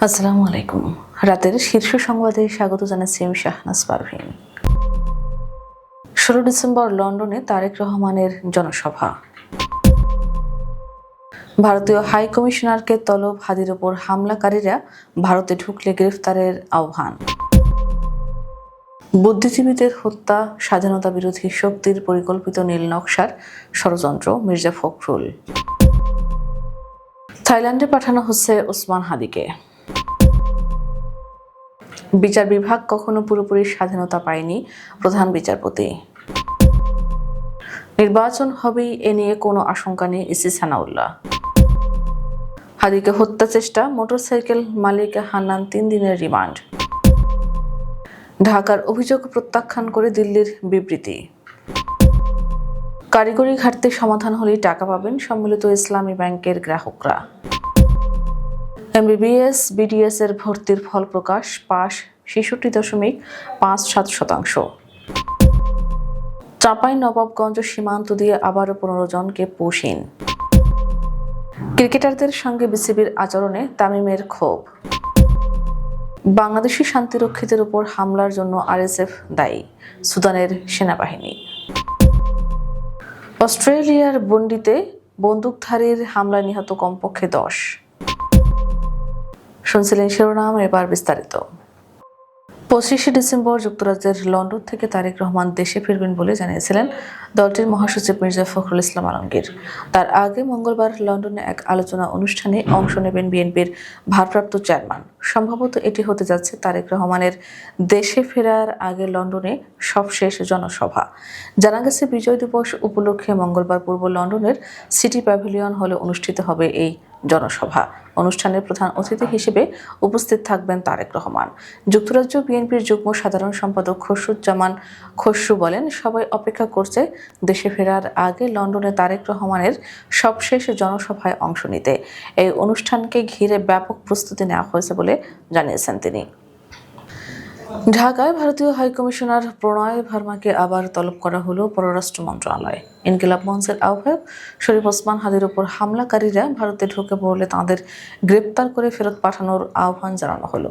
আসসালামু আলাইকুম। রাতের শীর্ষ সংবাদে স্বাগত জানাচ্ছি আমি শাহনাজ পারভীন। 16 ডিসেম্বর লন্ডনে তারেক রহমানের জনসভা। ভারতীয় হাই কমিশনারকে তলব, হাদির ওপর হামলাকারীরা ভারতে ঢুকলে গ্রেফতারের আহ্বান। বুদ্ধিজীবীদের হত্যা স্বাধীনতা বিরোধী শক্তির পরিকল্পিত নীল নকশার ষড়যন্ত্র, মির্জা ফখরুল। থাইল্যান্ডে পাঠানো হচ্ছে ওসমান হাদিকে। বিচার বিভাগ কখনো পুরোপুরি স্বাধীনতা পায়নি, প্রধান বিচারপতি। নির্বাচন হবেই, এ নিয়ে কোনো আশঙ্কা নেই, ইসি সানাউল্লাহ। হাদিকে হত্যা চেষ্টা, মোটরসাইকেল মালিক হান্নান 3 দিনের রিমান্ড। ঢাকার অভিযোগ প্রত্যাখ্যান করে দিল্লির বিবৃতি। কারিগরি ঘাটতি সমাধান হলেই টাকা পাবেন সম্মিলিত ইসলামী ব্যাংকের গ্রাহকরা। এমবিবিএস বিডিএস এর ভর্তির ফল প্রকাশ, পাস 66.57%। চাঁপাইনবাবগঞ্জ সীমান্ত দিয়ে আবারও 15 জনকে পুশিন। ক্রিকেটারদের সঙ্গে বিসিবির আচরণে তামিমের ক্ষোভ। বাংলাদেশি শান্তিরক্ষীদের উপর হামলার জন্য আরএসএফ দায়ী, সুদানের সেনাবাহিনী। অস্ট্রেলিয়ার বন্ডিতে বন্দুকধারীর হামলায় নিহত কমপক্ষে 10। শুনছিলেন শিরোনাম, এবার বিস্তারিত। 25 ডিসেম্বর যুক্তরাজ্যের লন্ডন থেকে তারেক রহমান দেশে ফিরবেন বলে জানিয়েছিলেন দলটির মহাসচিব মির্জা ফখরুল ইসলাম আলমগীর। তার আগে মঙ্গলবার লন্ডনে এক আলোচনা অনুষ্ঠানে অংশ নেবেন বিএনপির ভারপ্রাপ্ত চেয়ারম্যান। সম্ভবত এটি হতে যাচ্ছে তারেক রহমানের দেশে ফেরার আগে লন্ডনে সবশেষ জনসভা। জানা গেছে, বিজয় দিবস উপলক্ষে মঙ্গলবার পূর্ব লন্ডনের সিটি প্যাভিলিয়ন হলে অনুষ্ঠিত হবে এই জনসভা। অনুষ্ঠানের প্রধান অতিথি হিসেবে উপস্থিত থাকবেন তারেক রহমান। যুক্তরাজ্য বিএনপির যুগ্ম সাধারণ সম্পাদক খসরুজ্জামান খসরু বলেন, সবাই অপেক্ষা করছে দেশে ফেরার আগে লন্ডনে তারেক রহমানের সবশেষ জনসভায় অংশ নিতে। এই অনুষ্ঠানকে ঘিরে ব্যাপক প্রস্তুতি নেওয়া হয়েছে বলে জানিয়েছেন তিনি। ঢাকায় ভারতীয় হাইকমিশনার প্রণয় ভার্মাকে আবার তলব করা হলো পররাষ্ট্র মন্ত্রণালয়। ইনকিলাব মঞ্চের আহ্বায়ক শরীফ ওসমান হাদির উপর হামলাকারীরা ভারতে ঢুকে পড়লে তাঁদের গ্রেপ্তার করে ফেরত পাঠানোর আহ্বান জানানো হলো।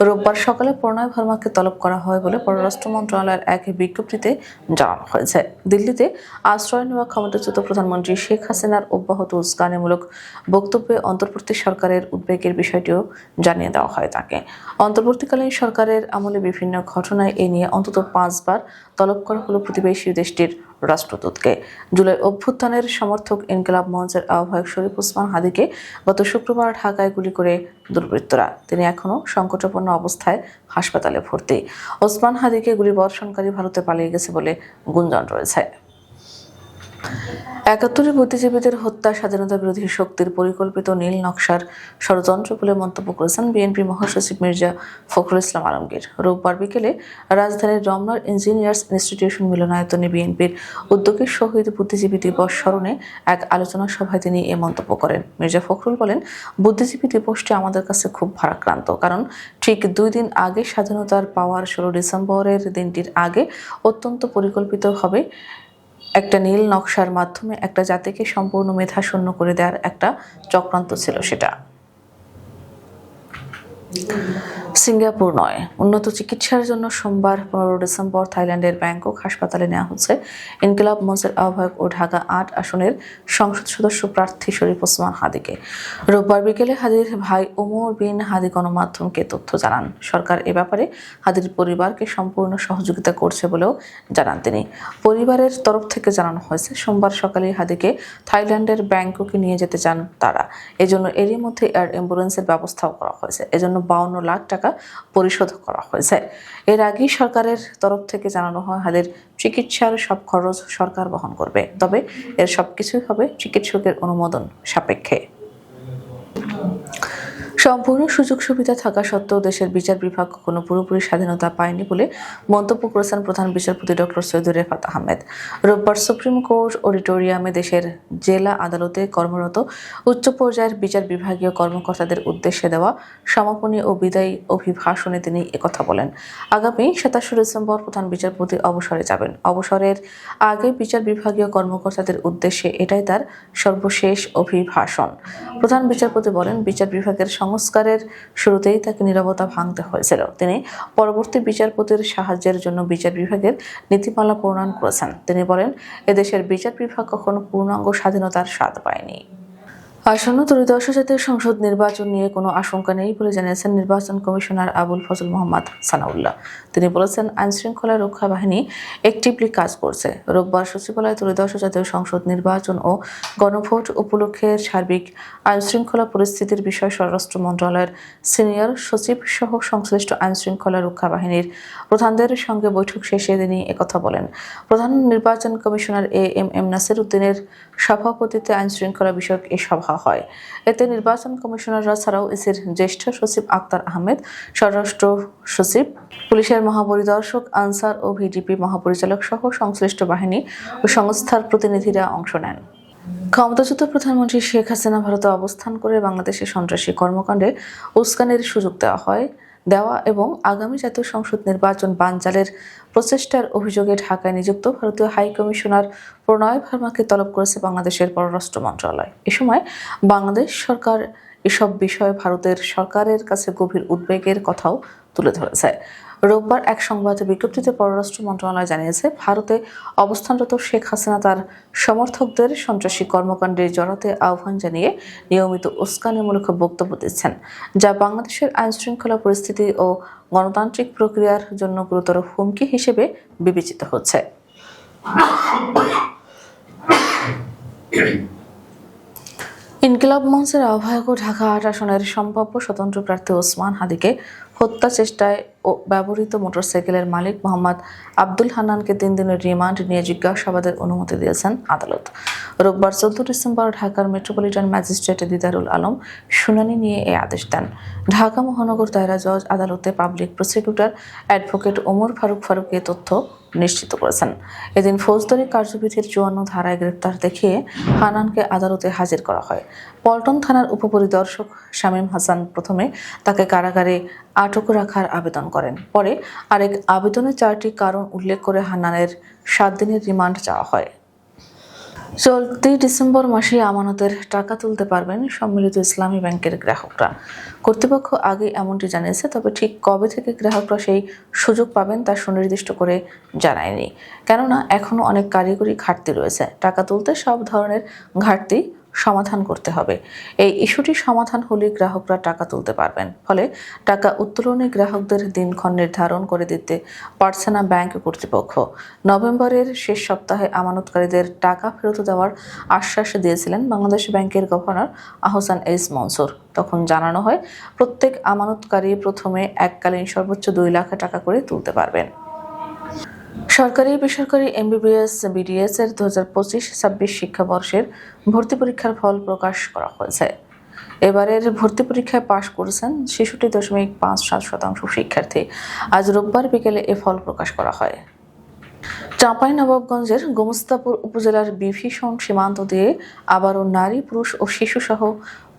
রোববার সকালে প্রণয় ভার্মাকে তলব করা হয় বলে পররাষ্ট্র মন্ত্রণালয়ের এক বিজ্ঞপ্তিতে জানানো হয়েছে। দিল্লিতে আশ্রয় নেওয়া ক্ষমতাচ্যুত প্রধানমন্ত্রী শেখ হাসিনার অব্যাহত উস্কানিমূলক বক্তব্যে অন্তর্বর্তী সরকারের উদ্বেগের বিষয়টিও জানিয়ে দেওয়া হয় তাকে। অন্তর্বর্তীকালীন সরকারের আমলে বিভিন্ন ঘটনায় এ নিয়ে অন্তত 5 বার তলব করা হলো প্রতিবেশী দেশটির রাষ্ট্রদূতকে। জুলাই অভ্যুত্থানের সমর্থক ইনকিলাব মঞ্চের আহ্বায়ক শরীফ ওসমান হাদিকে গত শুক্রবার ঢাকায় গুলি করে দুর্বৃত্তরা। তিনি এখনও সংকটাপন্ন অবস্থায় হাসপাতালে ভর্তি। ওসমান হাদিকে গুলিবর্ষণকারী ভারতে পালিয়ে গেছে বলে গুঞ্জন রয়েছে। 71 বুদ্ধিজীবীদের হত্যা স্বাধীনতা বিরোধী শক্তির পরিকল্পিত নীল নকশার ষড়যন্ত্র বলে মন্তব্য করেছেন বিএনপি মহাসচিব মির্জা ফখরুল ইসলাম আলমগীর। রোববার বিকেলে রাজধানীর রমনার ইঞ্জিনিয়ার্স ইনস্টিটিউশন মিলনায়তনে বিএনপির উদ্যোগে শহীদ বুদ্ধিজীবী দিবস স্মরণে এক আলোচনা সভায় তিনি এ মন্তব্য করেন। মির্জা ফখরুল বলেন, বুদ্ধিজীবী দিবসটি আমাদের কাছে খুব ভারাক্রান্ত, কারণ ঠিক 2 দিন আগে স্বাধীনতার পাওয়ার 16 ডিসেম্বরের দিনটির আগে অত্যন্ত পরিকল্পিতভাবে একটা নীল নকশার মাধ্যমে একটা জাতিকে সম্পূর্ণ মেধাশূন্য করে দেওয়ার একটা চক্রান্ত ছিল সেটা। সিঙ্গাপুর নয়, উন্নত চিকিৎসার জন্য সোমবার 15 ডিসেম্বর থাইল্যান্ডের ব্যাংকক হাসপাতালে নেওয়া হচ্ছে ইনকিলাব মঞ্চের আহ্বায়ক ও ঢাকা 8 আসনের সংসদ সদস্য প্রার্থী শরীফ ওসমান হাদিকে। রোববার বিকেলে হাদির ভাই ওমর বিন হাদি গণমাধ্যমকে তথ্য জানান। সরকার এ ব্যাপারে হাদির পরিবারকে সম্পূর্ণ সহযোগিতা করছে বলেও জানান তিনি। পরিবারের তরফ থেকে জানানো হয়েছে, সোমবার সকালে হাদিকে থাইল্যান্ডের ব্যাংককে নিয়ে যেতে চান তারা। এজন্য এরই মধ্যে এয়ার অ্যাম্বুলেন্সের ব্যবস্থাও করা হয়েছে। এজন্য 52 লাখ টাকা পরিশোধ করা হয়েছে। এর আগেই সরকারের তরফ থেকে জানানো হয়, হাদির চিকিৎসার সব খরচ সরকার বহন করবে, তবে এর সবকিছুই হবে চিকিৎসকের অনুমোদন সাপেক্ষে। সম্পূর্ণ সুযোগ সুবিধা থাকা সত্ত্বেও দেশের বিচার বিভাগ কখনো পুরোপুরি স্বাধীনতা পায়নি বলে মন্তব্য করেছেন প্রধান বিচারপতি ডক্টর সৈয়দ রেফাত আহমেদ। রোববার সুপ্রিম কোর্ট অডিটোরিয়ামে দেশের জেলা আদালতে কর্মরত উচ্চ পর্যায়ের বিচার বিভাগীয় কর্মকর্তাদের উদ্দেশ্যে দেওয়া সমাপনী ও বিদায়ী অভিভাষণে তিনি একথা বলেন। আগামী 27 ডিসেম্বর প্রধান বিচারপতি অবসরে যাবেন। অবসরের আগে বিচার বিভাগীয় কর্মকর্তাদের উদ্দেশ্যে এটাই তার সর্বশেষ অভিভাষণ। প্রধান বিচারপতি বলেন, বিচার বিভাগের সংস্কারের শুরুতেই তাকে নীরবতা ভাঙতে হয়েছিল। তিনি পরবর্তী বিচারপতির সাহায্যের জন্য বিচার বিভাগের নীতিমালা প্রণয়ন করেছেন। তিনি বলেন, এদেশের বিচার বিভাগ কখনো পূর্ণাঙ্গ স্বাধীনতার স্বাদ পায়নি। আসন্ন ত্রয়োদশ জাতীয় সংসদ নির্বাচন নিয়ে কোনো আশঙ্কা নেই বলে জানিয়েছেন নির্বাচন কমিশনার আবুল ফজল মোহাম্মদ সানাউল্লাহ। তিনি বলেছেন, আইনশৃঙ্খলা রক্ষা বাহিনী অ্যাক্টিভলি কাজ করছে। রোববার সচিবালয়ে ত্রয়োদশ জাতীয় সংসদ নির্বাচন ও গণভোট উপলক্ষে সার্বিক আইনশৃঙ্খলা পরিস্থিতির বিষয়ে স্বরাষ্ট্র মন্ত্রণালয়ের সিনিয়র সচিব সহ সংশ্লিষ্ট আইনশৃঙ্খলা রক্ষা বাহিনীর প্রধানদের সঙ্গে বৈঠক শেষে তিনি একথা বলেন। প্রধান নির্বাচন কমিশনার এম নাসির উদ্দিনের সভাপতিত্বে আইনশৃঙ্খলা বিষয়ক এই সভা হয়। এতে নির্বাচন কমিশনাররা ছাড়াও ইসির জ্যেষ্ঠ সচিব আক্তার আহমেদ, স্বরাষ্ট্র সচিব, পুলিশের মহাপরিদর্শক আনসার ও ভিডিপি মহাপরিচালক সহ সংশ্লিষ্ট বাহিনী ও সংস্থার প্রতিনিধিরা অংশ নেন। ক্ষমতাচ্যুত প্রধানমন্ত্রী শেখ হাসিনা ভারতে অবস্থান করে বাংলাদেশে সন্ত্রাসী কর্মকাণ্ডে উস্কানির সুযোগ দেওয়া এবং আগামী জাতীয় সংসদ নির্বাচন বানচালের প্রচেষ্টার অভিযোগে ঢাকায় নিযুক্ত ভারতীয় হাই কমিশনার প্রণয় ভার্মাকে তলব করেছে বাংলাদেশের পররাষ্ট্র মন্ত্রণালয়। এ সময় বাংলাদেশ সরকার এসব বিষয়ে ভারতের সরকারের কাছে গভীর উদ্বেগের কথাও তুলে ধরেছে। রোববার এক সংবাদ বিজ্ঞপ্তিতে পররাষ্ট্র মন্ত্রণালয় জানিয়েছে, ভারতে অবস্থানরত শেখ হাসিনা তার সমর্থকদের সন্ত্রাসী কর্মকাণ্ডে জড়াতে আহ্বান জানিয়ে নিয়মিত উস্কানিমূলক বক্তব্য দিচ্ছেন, যা বাংলাদেশের আইনশৃঙ্খলা পরিস্থিতি ও গণতান্ত্রিক প্রক্রিয়ার জন্য গুরুতর হুমকি হিসেবে বিবেচিত হচ্ছে। ইনকিলাব মঞ্চের আহ্বায়ক ও ঢাকা ৮ আসনের সম্ভাব্য স্বতন্ত্র প্রার্থী ওসমান হাদিকে হত্যা চেষ্টায় ব্যবহৃত মোটরসাইকেলের মালিক মোহাম্মদ আব্দুল হান্নানকে ৩ দিনের রিমান্ড নিয়ে জিজ্ঞাসাবাদের অনুমতি দিয়েছেন আদালত। রোববার ১৪ ডিসেম্বর ঢাকার মেট্রোপলিটন ম্যাজিস্ট্রেট দিদারুল আলম শুনানি নিয়ে এই আদেশ দেন। ঢাকা মহানগর দায়রা জজ আদালতে public prosecutor advocate Omar Faruk এ তথ্য নিশ্চিত করেছেন। এদিন ফৌজদারি কার্যবিধির ৫৪ ধারায় গ্রেপ্তার দেখিয়ে হান্নানকে আদালতে হাজির করা হয়। পল্টন থানার উপপরিদর্শক শামীম হাসান প্রথমে তাকে কারাগারে আটক রাখার আবেদন করেন। পরে আরেক আবেদনে ৪টি কারণ উল্লেখ করে হান্নানের ৭ দিনের রিমান্ড চাওয়া হয়। চলতি ডিসেম্বর মাসে আমানতের টাকা তুলতে পারবেন সম্মিলিত ইসলামী ব্যাংকের গ্রাহকরা। কর্তৃপক্ষ আগে এমনটি জানিয়েছে, তবে ঠিক কবে থেকে গ্রাহকরা সেই সুযোগ পাবেন তা সুনির্দিষ্ট করে জানায়নি, কেননা এখনও অনেক কারিগরি ঘাটতি রয়েছে। টাকা তুলতে সব ধরনের ঘাটতি সমাধান করতে হবে। এই ইস্যুটি সমাধান হলে গ্রাহকরা টাকা তুলতে পারবেন। ফলে টাকা উত্তোলনে গ্রাহকদের দিনক্ষণ নির্ধারণ করে দিতে পারছে না ব্যাংক কর্তৃপক্ষ। নভেম্বরের শেষ সপ্তাহে আমানতকারীদের টাকা ফেরত দেওয়ার আশ্বাস দিয়েছিলেন বাংলাদেশ ব্যাংকের গভর্নর আহসান এইচ মনসুর। তখন জানানো হয়, প্রত্যেক আমানতকারী প্রথমে এককালীন সর্বোচ্চ ২ লাখ টাকা করে তুলতে পারবেন। সরকারি বেসরকারি MBBS BDS এর 2025-26 শিক্ষাবর্ষের ভর্তি পরীক্ষার ফল প্রকাশ করা হয়েছে। এবারের ভর্তি পরীক্ষায় পাশ করেছেন 66.57% শিক্ষার্থী। আজ রোববার বিকেলে এ ফল প্রকাশ করা হয়। চাঁপাইনবাবগঞ্জের গোমস্তাপুর উপজেলার বিভীষণ সীমান্ত দিয়ে আবারও নারী, পুরুষ ও শিশুসহ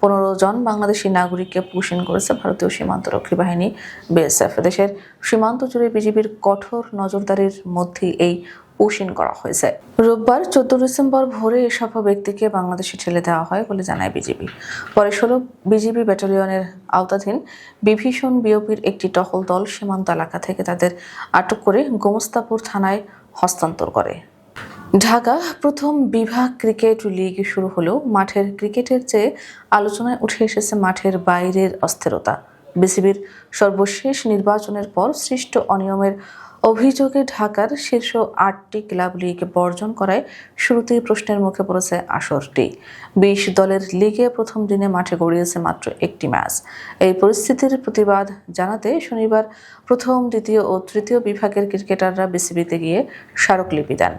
15 জন বাংলাদেশি নাগরিককে পুশিন করেছে ভারতীয় সীমান্তরক্ষী বাহিনী BSF। দেশের সীমান্ত জুড়ে বিজিবির কঠোর নজরদারির মধ্যে এই পুশিন করা হয়েছে। রোববার 14 ডিসেম্বর ভোরে এসব ব্যক্তিকে বাংলাদেশে ঠেলে দেওয়া হয় বলে জানায় বিজিবি। পরে 16 বিজিবি ব্যাটালিয়নের আওতাধীন বিভীষণ বিওপির একটি টহল দল সীমান্ত এলাকা থেকে তাদের আটক করে গোমস্তাপুর থানায় হস্তান্তর করে। ঢাকা প্রথম বিভাগ ক্রিকেট লিগ শুরু হলেও মাঠের ক্রিকেটের চেয়ে আলোচনায় উঠে এসেছে মাঠের বাইরের অস্থিরতা। বিসিবির সর্বশেষ নির্বাচনের পর সৃষ্ট অনিয়মের অভিযোগে ঢাকার শীর্ষ 8টি ক্লাব লিগ বর্জন করায় শুরুতেই প্রশ্নের মুখে পড়েছে আসরটি। 20 দলের লিগে প্রথম দিনে মাঠে গড়িয়েছে মাত্র একটি ম্যাচ। এই পরিস্থিতির প্রতিবাদ জানাতে শনিবার প্রথম, দ্বিতীয় ও তৃতীয় বিভাগের ক্রিকেটাররা বিসিবিতে গিয়ে স্মারকলিপি দেন।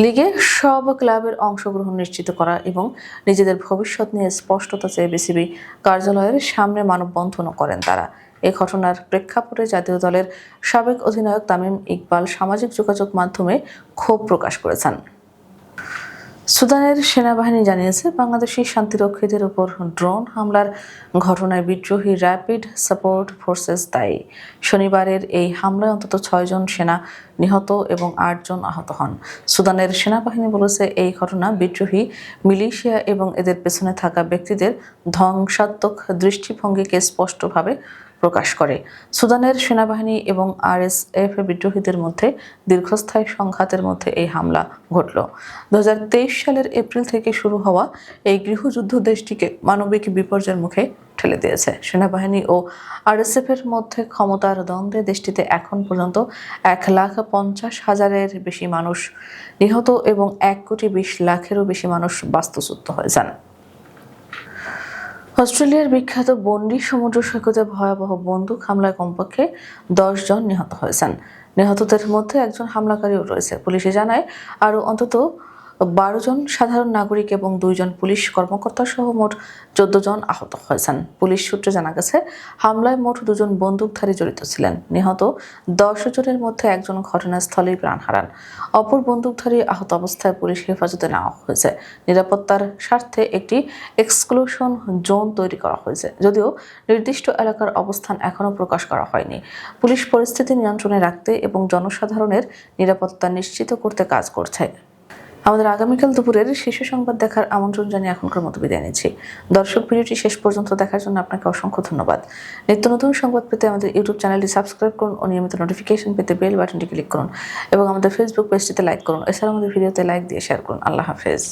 লিগে সব ক্লাবের অংশগ্রহণ নিশ্চিত করা এবং নিজেদের ভবিষ্যৎ নিয়ে স্পষ্টতা চেয়ে বিসিবি কার্যালয়ের সামনে মানববন্ধনও করেন তারা। এ ঘটনার প্রেক্ষাপটে জাতীয় দলের সাবেক অধিনায়ক তামিম ইকবাল সামাজিক যোগাযোগ মাধ্যমে ক্ষোভ প্রকাশ করেছেন। সুদানের সেনাবাহিনী জানিয়েছে, বাংলাদেশি শান্তিরক্ষীদের উপর ড্রোন হামলার ঘটনায় বিদ্রোহী র্যাপিড সাপোর্ট ফোর্সেস দায়ী। শনিবারের এই হামলায় অন্তত 6 জন সেনা নিহত এবং 8 জন আহত হন। সুদানের সেনাবাহিনী বলেছে, এই ঘটনা বিদ্রোহী মিলিশিয়া এবং এদের পেছনে থাকা ব্যক্তিদের ধ্বংসাত্মক দৃষ্টিভঙ্গিকে স্পষ্টভাবে প্রকাশ করে। সুদানের সেনাবাহিনী এবং আরএসএফ বিদ্রোহীদের মধ্যে দীর্ঘস্থায়ী সংঘাতের মধ্যে এই হামলা ঘটল। 2023 সালের এপ্রিল থেকে শুরু হওয়া এই গৃহযুদ্ধ দেশটিকে মানবিক বিপর্যয়ের মুখে ঠেলে দিয়েছে। সেনাবাহিনী ও আরএসএফের মধ্যে ক্ষমতার দ্বন্দ্বে দেশটিতে এখন পর্যন্ত 1,50,000-এর বেশি মানুষ নিহত এবং 1,20,00,000-এরও বেশি মানুষ বাস্তুচ্যুত হয়েছেন। অস্ট্রেলিয়ার বিখ্যাত বন্ডি সমুদ্র সৈকতে ভয়াবহ বন্দুক হামলায় কমপক্ষে 10 জন নিহত হয়েছেন। নিহতদের মধ্যে একজন হামলাকারীও রয়েছে। পুলিশে জানায়, আরও অন্তত 12 জন সাধারণ নাগরিক এবং 2 জন পুলিশ কর্মকর্তা সহ মোট 14 জন আহত হয়েছেন। পুলিশ সূত্রে জানা গেছে, হামলায় মোট 2 জন বন্দুকধারী জড়িত ছিলেন। নিহত 10 জনের মধ্যে একজন ঘটনাস্থলেই প্রাণ হারান। অপর বন্দুকধারী আহত অবস্থায় পুলিশ হেফাজতে নেওয়া হয়েছে। নিরাপত্তার স্বার্থে একটি এক্সক্লুশন জোন তৈরি করা হয়েছে, যদিও নির্দিষ্ট এলাকার অবস্থান এখনও প্রকাশ করা হয়নি। পুলিশ পরিস্থিতি নিয়ন্ত্রণে রাখতে এবং জনসাধারণের নিরাপত্তা নিশ্চিত করতে কাজ করছে। আমাদের আগামীকাল দুপুরের শীর্ষ সংবাদ দেখার আমন্ত্রণ জানিয়ে এখনকার মতো বিদায় নিচ্ছি। দর্শক, ভিডিওটি শেষ পর্যন্ত দেখার জন্য আপনাকে অসংখ্য ধন্যবাদ। নিত্য নতুন সংবাদ পেতে আমাদের ইউটিউব চ্যানেলটি সাবস্ক্রাইব করুন ও নিয়মিত নোটিফিকেশন পেতে বেল বাটনটি ক্লিক করুন এবং আমাদের ফেসবুক পেজটিতে লাইক করুন। এছাড়াও আমাদের ভিডিওতে লাইক দিয়ে শেয়ার করুন। আল্লাহ হাফেজ।